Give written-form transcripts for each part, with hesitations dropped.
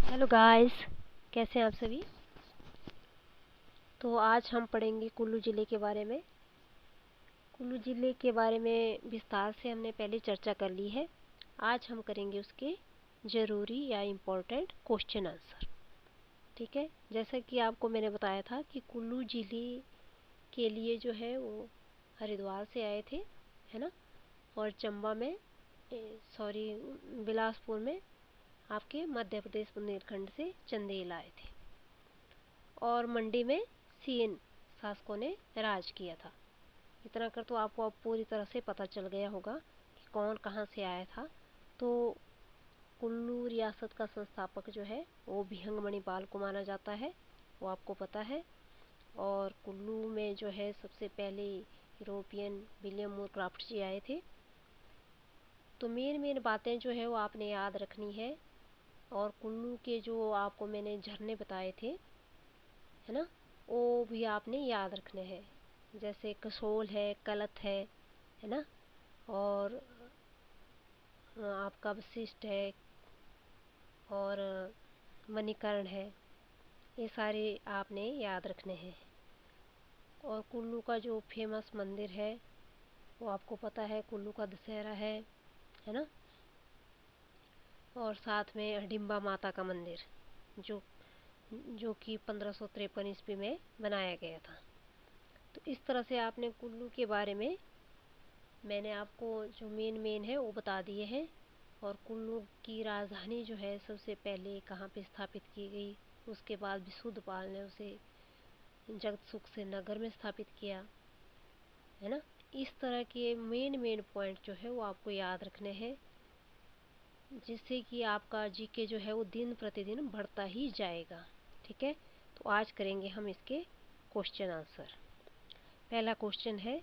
Hello guys, कैसे हैं आप सभी। तो आज हम पढ़ेंगे कुल्लू ज़िले के बारे में। कुल्लू ज़िले के बारे में विस्तार से हमने पहले चर्चा कर ली है। आज हम करेंगे उसके ज़रूरी या इम्पोर्टेंट क्वेश्चन आंसर। ठीक है, जैसा कि आपको मैंने बताया था कि कुल्लू ज़िले के लिए जो है वो हरिद्वार से आए थे, है ना। और चंबा में सॉरी बिलासपुर में आपके मध्य प्रदेश बुंदेलखंड से चंदेल आए थे। और मंडी में सीन शासकों ने राज किया था। इतना कर तो आपको अब पूरी तरह से पता चल गया होगा कि कौन कहाँ से आया था। तो कुल्लू रियासत का संस्थापक जो है वो भिहंग मणिपाल को माना जाता है, वो आपको पता है। और कुल्लू में जो है सबसे पहले यूरोपियन विलियम मूर क्राफ्ट जी आए थे। तो मेन बातें जो है वो आपने याद रखनी है। और कुल्लू के जो आपको मैंने झरने बताए थे, है ना, वो भी आपने याद रखने हैं। जैसे कसोल है, कलत है ना। और आपका वशिष्ठ है और मणिकर्ण है। ये सारे आपने याद रखने हैं। और कुल्लू का जो फेमस मंदिर है वो आपको पता है, कुल्लू का दशहरा है ना। और साथ में हडिम्बा माता का मंदिर जो जो कि 1553 ईस्वी में बनाया गया था। तो इस तरह से आपने कुल्लू के बारे में मैंने आपको जो मेन है वो बता दिए हैं। और कुल्लू की राजधानी जो है सबसे पहले कहाँ पे स्थापित की गई, उसके बाद विशुद्धपाल ने उसे जगतसुख से नगर में स्थापित किया, है ना। इस तरह के मेन पॉइंट जो है वो आपको याद रखने हैं, जिससे कि आपका जीके जो है वो दिन प्रतिदिन बढ़ता ही जाएगा। ठीक है, तो आज करेंगे हम इसके क्वेश्चन आंसर। पहला क्वेश्चन है,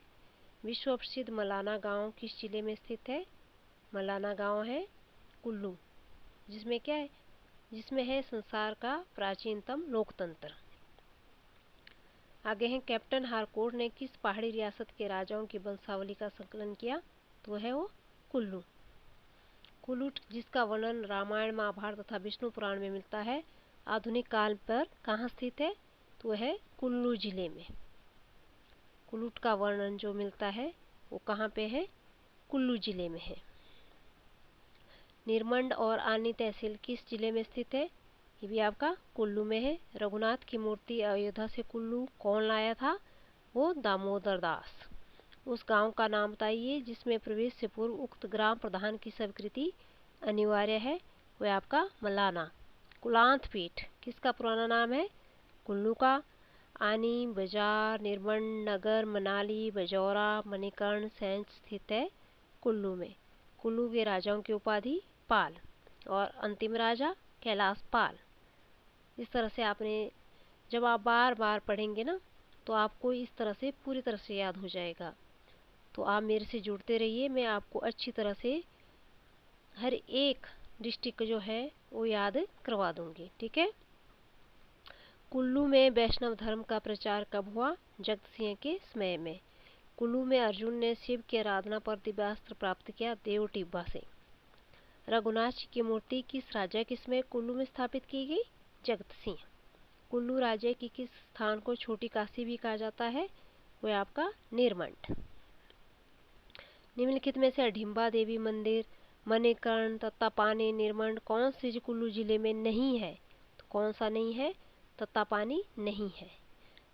विश्व प्रसिद्ध मलाना गांव किस जिले में स्थित है। मलाना गांव है कुल्लू, जिसमें क्या है, जिसमें है संसार का प्राचीनतम लोकतंत्र। आगे है, कैप्टन हारकोर्ट ने किस पहाड़ी रियासत के राजाओं की वंशावली का संकलन किया। तो है वो कुल्लू। कुल्लू जिसका वर्णन रामायण, महाभारत तथा विष्णु पुराण में मिलता है, आधुनिक काल पर कहाँ स्थित है। तो है कुल्लू जिले में। कुल्लू का वर्णन जो मिलता है वो कहाँ पे है, कुल्लू जिले में है। निरमंड और आनी तहसील किस जिले में स्थित है। ये भी आपका कुल्लू में है। रघुनाथ की मूर्ति अयोध्या से कुल्लू कौन लाया था। वो दामोदर दास। उस गांव का नाम बताइए जिसमें प्रवेश से पूर्व उक्त ग्राम प्रधान की स्वीकृति अनिवार्य है। वह आपका मलाना। कुलांत पीठ किसका पुराना नाम है, कुल्लू का। आनी, बाजार, निर्मंड, नगर, मनाली, बजौरा, मणिकर्ण, सेंच स्थित है कुल्लू में। कुल्लू के राजाओं की उपाधि पाल और अंतिम राजा कैलाश पाल। इस तरह से आपने, जब आप बार बार पढ़ेंगे ना, तो आपको इस तरह से पूरी तरह से याद हो जाएगा। तो आप मेरे से जुड़ते रहिए, मैं आपको अच्छी तरह से हर एक डिस्ट्रिक्ट जो है वो याद करवा दूंगी। ठीक है। कुल्लू में वैष्णव धर्म का प्रचार कब हुआ। जगत सिंह के समय में। कुल्लू में अर्जुन ने शिव की आराधना पर दिव्यास्त्र प्राप्त किया देव टिब्बा से। रघुनाथ जी की मूर्ति किस राजा के समय कुल्लू में स्थापित की गई, जगत सिंह। कुल्लू राज्य की किस स्थान को छोटी काशी भी कहा जाता है, वह आपका निर्मंड। निम्नलिखित में से अढिम्बा देवी मंदिर, मणिकर्ण, तत्तापानी, निर्मंड कौन से कुल्लू जिले में नहीं है। तो कौन सा नहीं है, तत्तापानी नहीं है।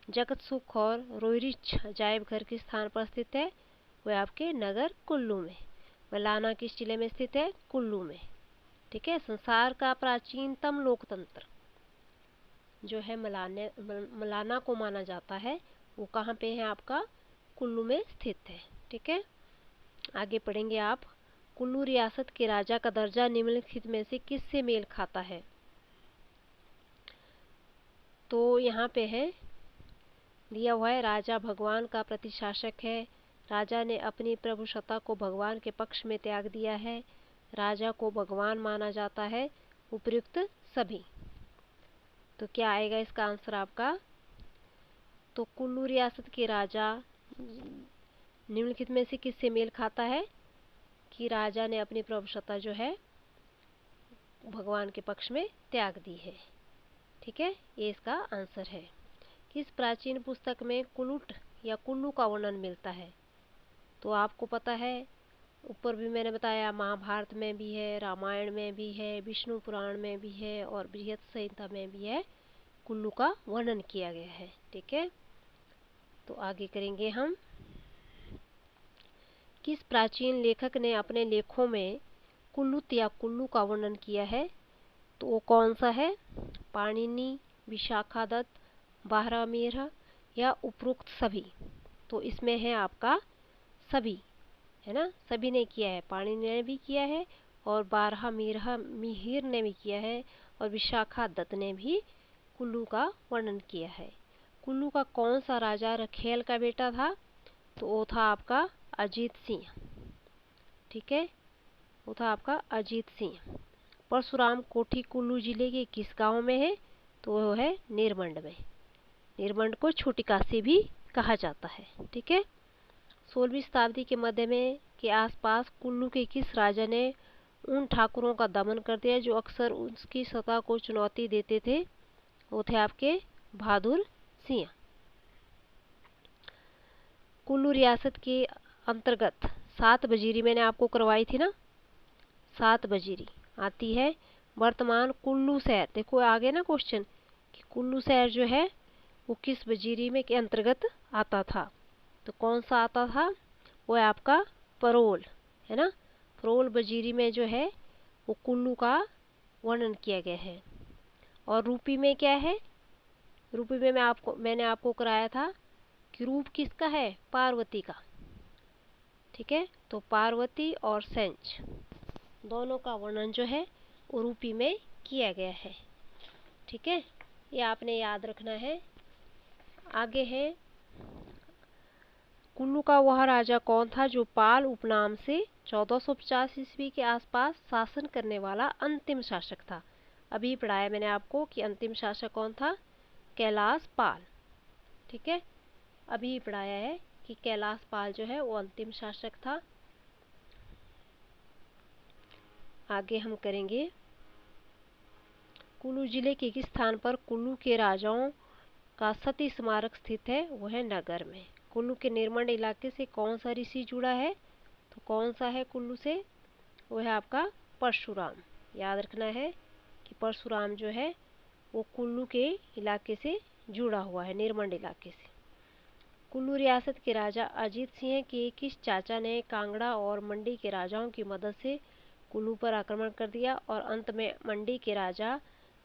जगत सुख और रोइरिच अजायब घर किस स्थान पर स्थित है, वह आपके नगर कुल्लू में। मलाना किस जिले में स्थित है, कुल्लू में। ठीक है। संसार का प्राचीनतम लोकतंत्र जो है मलाना को माना जाता है, वो कहाँ पे है, आपका कुल्लू में स्थित है। ठीक है। आगे पढ़ेंगे आप, कुल्लू रियासत के राजा का दर्जा निम्नलिखित में से किससे मेल खाता है। तो यहाँ पे है दिया हुआ है, राजा भगवान का प्रतिशासक है। राजा ने अपनी प्रभुसत्ता को भगवान के पक्ष में त्याग दिया है। राजा को भगवान माना जाता है। उपयुक्त सभी। तो क्या आएगा इसका आंसर आपका। तो कुल्लू रियासत के राजा निम्नलिखित में से किससे मेल खाता है, कि राजा ने अपनी प्रभुसत्ता जो है भगवान के पक्ष में त्याग दी है। ठीक है, ये इसका आंसर है। किस प्राचीन पुस्तक में कुलुट या कुल्लू का वर्णन मिलता है? तो आपको पता है, ऊपर भी मैंने बताया, महाभारत में भी है, रामायण में भी है, विष्णु पुराण में भी है और बृहत संहिता में भी है, कुल्लू का वर्णन किया गया है। ठीक है, तो आगे करेंगे हम। किस प्राचीन लेखक ने अपने लेखों में कुल्लुत या कुल्लू का वर्णन किया है? तो वो कौन सा है? पाणिनि, विशाखादत्त, बारहमीर या उपरोक्त सभी? तो इसमें है आपका सभी, है ना, सभी ने किया है। पाणिनि ने भी किया है और बारहमीर ने भी किया है और विशाखादत्त ने भी कुल्लू का वर्णन किया है। कुल्लू का कौन सा राजा रखेल का बेटा था? तो वो था आपका अजीत सिंह। ठीक है, वो था आपका अजीत सिंह। परशुराम कोठी कुल्लू जिले के किस गांव में है? तो वो है निरमंड में। निरमंड को छोटी काशी भी कहा जाता है। ठीक है, 16वीं शताब्दी के मध्य में के आसपास कुल्लू के किस राजा ने उन ठाकुरों का दमन कर दिया जो अक्सर उसकी सत्ता को चुनौती देते थे? वो थे आपके बहादुर सिंह। कुल्लू रियासत के अंतर्गत 7 वजीरी मैंने आपको करवाई थी ना, 7 वजीरी आती है। वर्तमान कुल्लू शहर, देखो आगे ना क्वेश्चन कि कुल्लू शहर जो है वो किस वजीरी में के अंतर्गत आता था? तो कौन सा आता था? वो है आपका परोल, है ना। परोल वजीरी में जो है वो कुल्लू का वर्णन किया गया है। और रूपी में क्या है? रूपी में मैंने आपको कराया था कि रूप किसका है? पार्वती का। ठीक है, तो पार्वती और सेंच दोनों का वर्णन जो है वो रूपी में किया गया है। ठीक है, ये आपने याद रखना है। आगे है, कुल्लू का वह राजा कौन था जो पाल उपनाम से 1450 ईस्वी के आसपास शासन करने वाला अंतिम शासक था? अभी पढ़ाया मैंने आपको कि अंतिम शासक कौन था? कैलाश पाल। ठीक है, अभी पढ़ाया है कि कैलाश पाल जो है वो अंतिम शासक था। आगे हम करेंगे, कुल्लू जिले के किस स्थान पर कुल्लू के राजाओं का सती स्मारक स्थित है? वो है नगर में। कुल्लू के निरमंड इलाके से कौन सा ऋषि जुड़ा है? तो कौन सा है कुल्लू से? वो है आपका परशुराम। याद रखना है कि परशुराम जो है वो कुल्लू के इलाके से जुड़ा हुआ है, निरमंड इलाके से। कुल्लू रियासत के राजा अजीत सिंह के किस चाचा ने कांगड़ा और मंडी के राजाओं की मदद से कुल्लू पर आक्रमण कर दिया और अंत में मंडी के राजा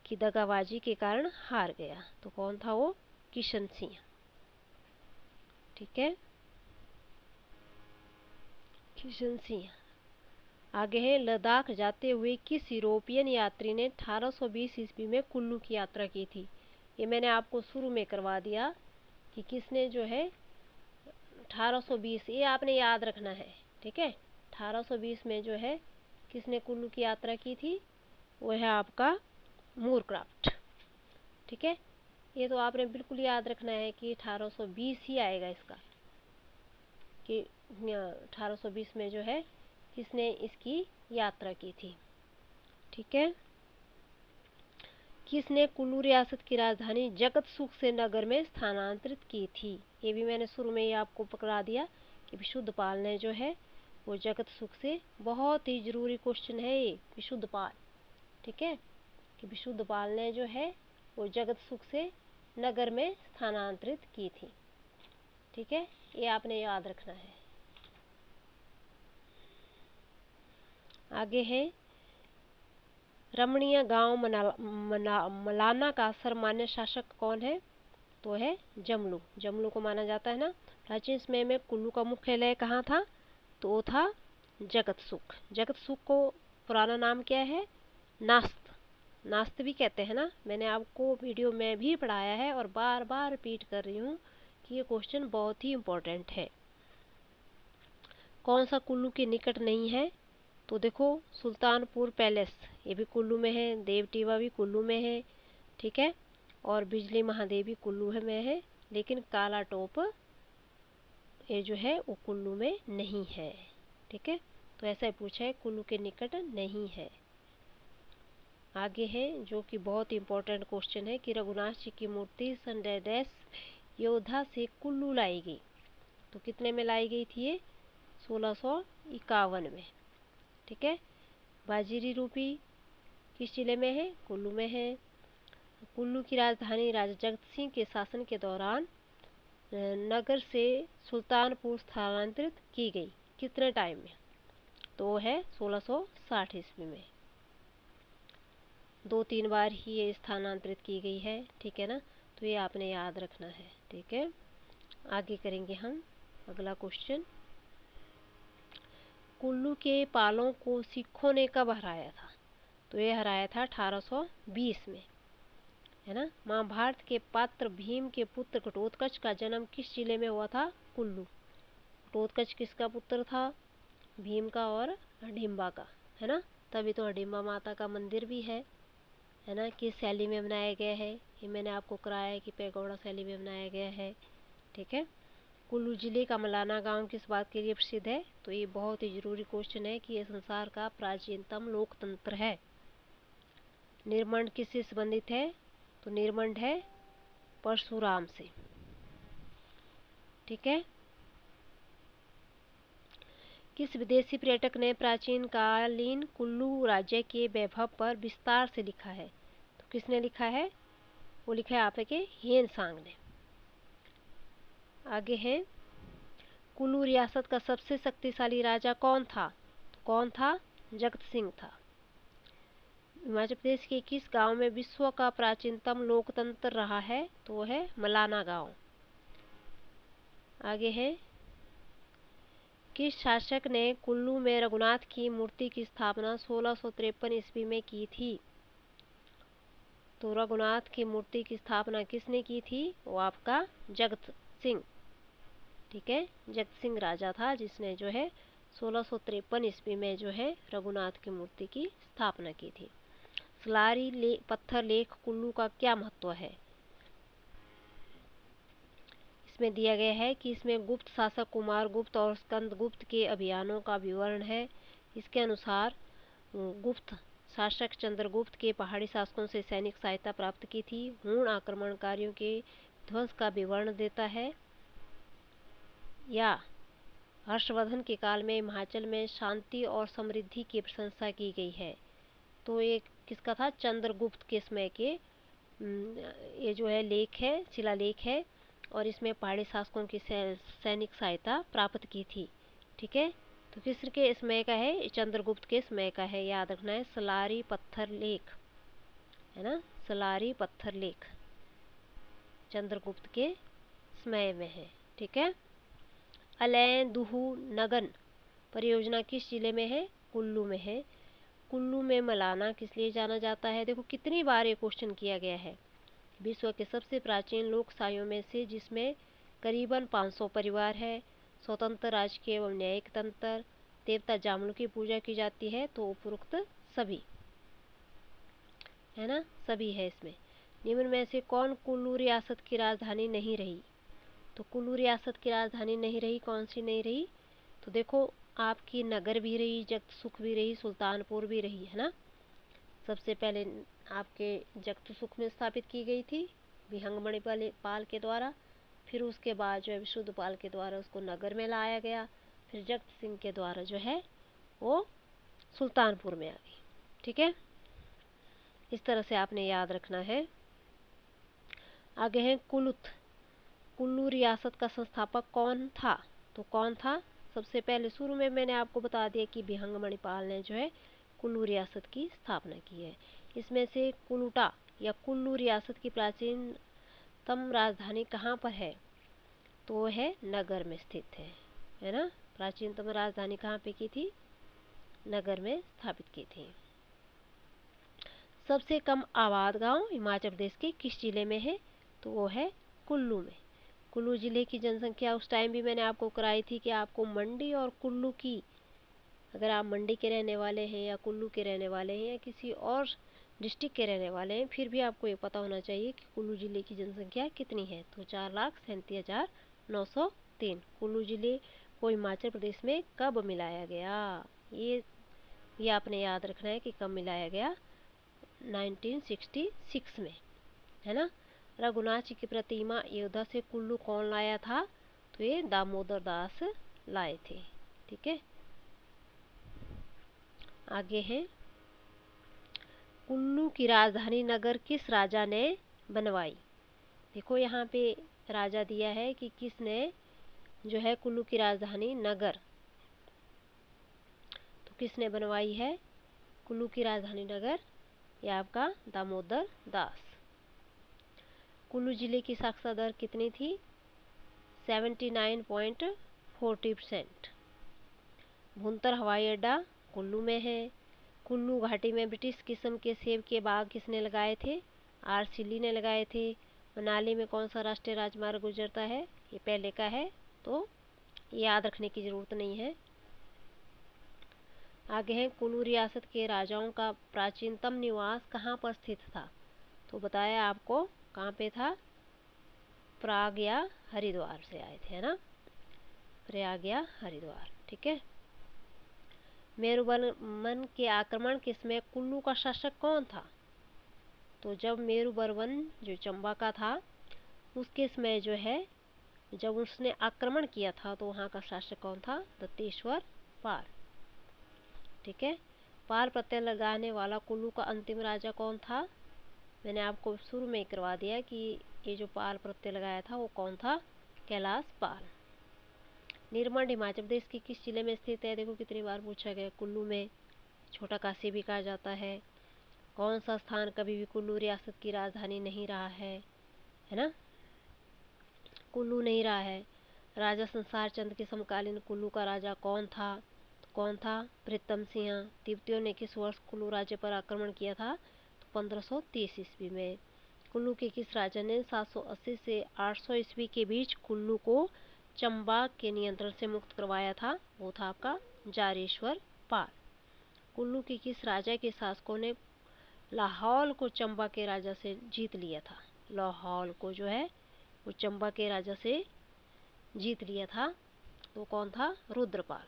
की दगाबाजी के कारण हार गया? तो कौन था वो? किशन सिंह। ठीक है, किशन सिंह। आगे है, लद्दाख जाते हुए किस यूरोपियन यात्री ने 1820 ईस्वी में कुल्लू की यात्रा की थी? ये मैंने आपको शुरू में करवा दिया कि किसने जो है 1820, ये आपने याद रखना है। ठीक है, 1820 में जो है किसने कुल्लू की यात्रा की थी? वो है आपका मूरक्राफ्ट। ठीक है, ये तो आपने बिल्कुल याद रखना है कि 1820 ही आएगा इसका, कि 1820 में जो है किसने इसकी यात्रा की थी। ठीक है, किसने कुल्लू रियासत की राजधानी जगत सुख से नगर में स्थानांतरित की थी? ये भी मैंने शुरू में ही आपको पकड़ा दिया कि विशुद्धपाल ने जो है वो जगत सुख से, बहुत ही जरूरी क्वेश्चन है ये विशुद्धपाल। ठीक है, कि विशुद्धपाल ने जो है वो जगत सुख से नगर में स्थानांतरित की थी। ठीक है, ये आपने याद रखना है। आगे है, रमणीय गांव मलाना का सर्वमान्य शासक कौन है? तो है जमलू। जमलू को माना जाता है ना। प्राचीन समय में कुल्लू का मुख्यालय कहाँ था? तो वो था जगत सुख। जगत सुख को पुराना नाम क्या है? नास्त। नास्त भी कहते हैं ना। मैंने आपको वीडियो में भी पढ़ाया है और बार बार रिपीट कर रही हूँ कि ये क्वेश्चन बहुत ही इम्पोर्टेंट है। कौन सा कुल्लू के निकट नहीं है? तो देखो, सुल्तानपुर पैलेस ये भी कुल्लू में है, देवटीवा भी कुल्लू में है। ठीक है, और बिजली महादेव भी कुल्लू में है, लेकिन काला टोप ये जो है वो कुल्लू में नहीं है। ठीक है, तो ऐसा पूछा है, कुल्लू के निकट नहीं है। आगे है जो कि बहुत इम्पोर्टेंट क्वेश्चन है कि रघुनाथ जी की मूर्ति सन डैश योद्धा से कुल्लू लाई गई। तो कितने में लाई गई थी ये? 1651 में। ठीक है। बाजीरी रूपी किस जिले में है? कुल्लू में है। कुल्लू की राजधानी राजा जगत सिंह के शासन के दौरान नगर से सुल्तानपुर स्थानांतरित की गई। कितने टाइम में? तो है 1660 ईस्वी में। 2-3 बार ही ये स्थानांतरित की गई है। ठीक है ना, तो ये आपने याद रखना है। ठीक है, आगे करेंगे हम अगला क्वेश्चन। कुल्लू के पालों को सिखों ने कब हराया था? तो ये हराया था 1820 में, है ना। महाभारत के पात्र भीम के पुत्र घटोत्कच का जन्म किस जिले में हुआ था? कुल्लू। घटोत्कच किसका पुत्र था? भीम का और हडिम्बा का, है ना। तभी तो हडिम्बा माता का मंदिर भी है ना। किस शैली में बनाया गया है? ये मैंने आपको कराया है कि पैगोडा शैली में बनाया गया है। ठीक है। कुल्लू जिले का मलाना गांव किस बात के लिए प्रसिद्ध है? तो ये बहुत ही जरूरी क्वेश्चन है कि ये संसार का प्राचीनतम लोकतंत्र है। निर्मंड किससे संबंधित है? तो निर्मंड है परशुराम से। ठीक है। किस विदेशी पर्यटक ने प्राचीन कालीन कुल्लू राज्य के वैभव पर विस्तार से लिखा है? तो किसने लिखा है? वो लिखा है आपके हेन सांग ने। आगे है कुल्लू रियासत का सबसे शक्तिशाली राजा कौन था? तो कौन था? जगत सिंह था। हिमाचल प्रदेश के किस गांव में विश्व का प्राचीनतम लोकतंत्र रहा है? तो वो है मलाना गांव। आगे है किस शासक ने कुल्लू में रघुनाथ की मूर्ति की स्थापना 1653 ईस्वी में की थी? तो रघुनाथ की मूर्ति की स्थापना किसने की थी? वो आपका जगत सिंह। ठीक है, जगत सिंह राजा था जिसने जो है 1653 ईस्वी में जो है रघुनाथ की मूर्ति की स्थापना की थी। सलारी पत्थर लेख कुल्लू का क्या महत्व है? इसमें दिया गया है कि इसमें गुप्त शासक कुमार गुप्त और स्कंद गुप्त के अभियानों का विवरण है। इसके अनुसार गुप्त शासक चंद्रगुप्त के पहाड़ी शासकों से सैनिक सहायता प्राप्त की थी। हूण आक्रमणकारियों के ध्वंस का विवरण देता है। या हर्षवर्धन के काल में हिमाचल में शांति और समृद्धि की प्रशंसा की गई है। तो ये किसका था? चंद्रगुप्त के समय के ये जो है लेख है, शिलालेख है, और इसमें पहाड़ी शासकों की सैनिक सहायता प्राप्त की थी। ठीक है, तो किसके समय का है? चंद्रगुप्त के समय का है, याद रखना है। सलारी पत्थर लेख, है ना, सलारी पत्थर लेख चंद्रगुप्त के समय में है। ठीक है। अलैन दुहु नगन परियोजना किस जिले में है? कुल्लू में है। कुल्लू में मलाना किस लिए जाना जाता है? देखो कितनी बार ये क्वेश्चन किया गया है। विश्व के सबसे प्राचीन लोकशाहियों में से, जिसमें करीबन 500 परिवार है, स्वतंत्र राजकीय एवं न्यायिक तंत्र, देवता जामुन की पूजा की जाती है। तो उपरोक्त सभी, है ना, सभी है इसमें। निम्न में से कौन कुल्लू रियासत की राजधानी नहीं रही? तो कुल्लू रियासत की राजधानी नहीं रही, कौन सी नहीं रही? तो देखो आपकी नगर भी रही, जगत सुख भी रही, सुल्तानपुर भी रही, है ना। सबसे पहले आपके जगत सुख में स्थापित की गई थी विहंगमणि पाल के द्वारा। फिर उसके बाद जो है विशुद्धपाल के द्वारा उसको नगर में लाया गया। फिर जगत सिंह के द्वारा जो है वो सुल्तानपुर में आ गई। ठीक है, इस तरह से आपने याद रखना है। आगे है कुलुत। कुल्लू रियासत का संस्थापक कौन था? तो कौन था? सबसे पहले शुरू में मैंने आपको बता दिया कि विहंगमणि पाल ने जो है कुल्लू रियासत की स्थापना की है। इसमें से कुलुटा या कुल्लू रियासत की प्राचीनतम राजधानी कहाँ पर है? तो है नगर में स्थित है ना। प्राचीनतम राजधानी कहाँ पे की थी? नगर में स्थापित की थी। सबसे कम आबाद गांव हिमाचल प्रदेश के किस जिले में है? तो वो है कुल्लू में। कुल्लू जिले की जनसंख्या उस टाइम भी मैंने आपको कराई थी कि आपको मंडी और कुल्लू की, अगर आप मंडी के रहने वाले हैं या कुल्लू के रहने वाले हैं या किसी और डिस्ट्रिक्ट के रहने वाले हैं, फिर भी आपको ये पता होना चाहिए कि कुल्लू जिले की जनसंख्या कितनी है। तो 4,37,903। कुल्लू जिले को हिमाचल प्रदेश में कब मिलाया गया? ये आपने याद रखना है कि कब मिलाया गया। 1966 में, है ना। रघुनाथ जी की प्रतिमा अयोध्या से कुल्लू कौन लाया था? तो ये दामोदर दास लाए थे। ठीक है, आगे है कुल्लू की राजधानी नगर किस राजा ने बनवाई? देखो यहाँ पे राजा दिया है कि किसने जो है कुल्लू की राजधानी नगर, तो किसने बनवाई है कुल्लू की राजधानी नगर? ये आपका दामोदर दास। कुल्लू जिले की साक्षरता दर कितनी थी? 79.40%। भुंतर हवाई अड्डा कुल्लू में है। कुल्लू घाटी में ब्रिटिश किस्म के सेब के बाग किसने लगाए थे? आर सिल्ली ने लगाए थे। मनाली में कौन सा राष्ट्रीय राजमार्ग गुजरता है? ये पहले का है, तो याद रखने की ज़रूरत नहीं है। आगे है कुल्लू रियासत के राजाओं का प्राचीनतम निवास कहाँ पर स्थित था? तो बताया आपको कहाँ पे था, प्रयाग या हरिद्वार से आए थे, है ना, प्रयाग या हरिद्वार। ठीक है, मेरुबरमन के आक्रमण के समय कुल्लू का शासक कौन था? तो जब मेरुबरमन जो चंबा का था उसके समय जो है जब उसने आक्रमण किया था तो वहाँ का शासक कौन था? दत्तेश्वर पाल। ठीक है, पाल प्रत्यय लगाने वाला कुल्लू का अंतिम राजा कौन था? मैंने आपको शुरू में करवा दिया कि ये जो पाल प्रत्यय लगाया था वो कौन था? कैलाश पाल। निर्मंड हिमाचल प्रदेश के किस जिले में स्थित है? देखो कितनी बार पूछा गया। कुल्लू में, छोटा काशी भी कहा जाता है। कौन सा स्थान कभी भी कुल्लू रियासत की राजधानी नहीं रहा है ना, कुल्लू नहीं रहा है। राजा संसार चंद के समकालीन कुल्लू का राजा कौन था? तो कौन था? प्रीतम सिंह। तिब्बतियों ने किस वर्ष कुल्लू राज्य पर आक्रमण किया था? तो 1530 ईस्वी में। कुल्लू के किस राजा ने 780 से 800 ईस्वी के बीच कुल्लू को चंबा के नियंत्रण से मुक्त करवाया था? वो था आपका जारेश्वर पाल। कुल्लू के किस राजा के शासकों ने लाहौल को चंबा के राजा से जीत लिया था? लाहौल को जो है वो चंबा के राजा से जीत लिया था, तो कौन था? रुद्रपाल।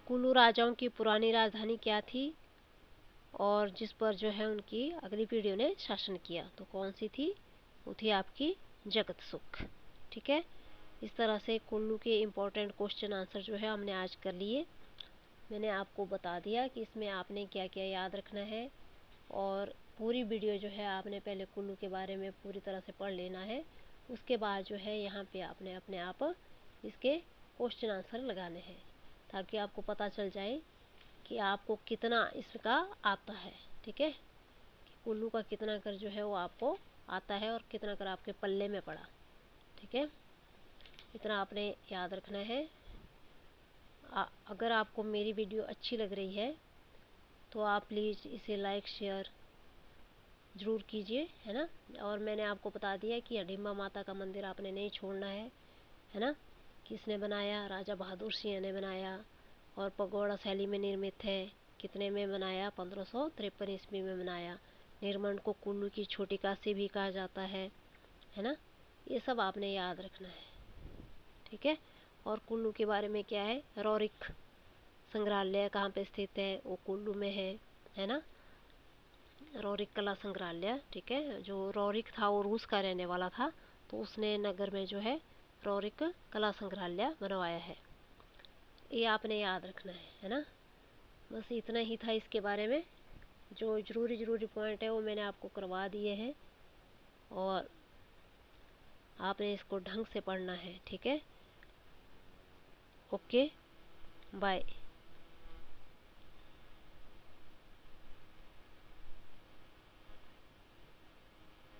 कुल्लू राजाओं की पुरानी राजधानी क्या थी और जिस पर जो है उनकी अगली पीढ़ियों ने शासन किया? तो कौन सी थी? वो थी आपकी जगत सुख। ठीक है, इस तरह से कुल्लू के इम्पोर्टेंट क्वेश्चन आंसर जो है हमने आज कर लिए। मैंने आपको बता दिया कि इसमें आपने क्या क्या याद रखना है, और पूरी वीडियो जो है आपने पहले कुल्लू के बारे में पूरी तरह से पढ़ लेना है। उसके बाद जो है यहाँ पे आपने अपने आप इसके क्वेश्चन आंसर लगाने हैं, ताकि आपको पता चल जाए कि आपको कितना इसका आता है। ठीक है, कुल्लू का कितना कर जो है वो आपको आता है और कितना कर आपके पल्ले में पड़ा। ठीक है, इतना आपने याद रखना है। अगर आपको मेरी वीडियो अच्छी लग रही है तो आप प्लीज़ इसे लाइक शेयर ज़रूर कीजिए, है ना। और मैंने आपको बता दिया कि हडिम्बा माता का मंदिर आपने नहीं छोड़ना है ना। किसने बनाया? राजा बहादुर सिंह ने बनाया, और पगोड़ा शैली में निर्मित है। कितने में बनाया? 1553 ईस्वी में बनाया। निर्मंड को कुल्लू की छोटी काशी भी कहा जाता है ना। ये सब आपने याद रखना है। ठीक है, और कुल्लू के बारे में क्या है? रौरिक संग्रहालय कहाँ पे स्थित है? वो कुल्लू में है ना, रौरिक कला संग्रहालय। ठीक है, जो रौरिक था वो रूस का रहने वाला था, तो उसने नगर में जो है रौरिक कला संग्रहालय बनवाया है। ये आपने याद रखना है ना। बस इतना ही था इसके बारे में। जो ज़रूरी पॉइंट है वो मैंने आपको करवा दिए हैं, और आपने इसको ढंग से पढ़ना है। ठीक है, ओके, बाय।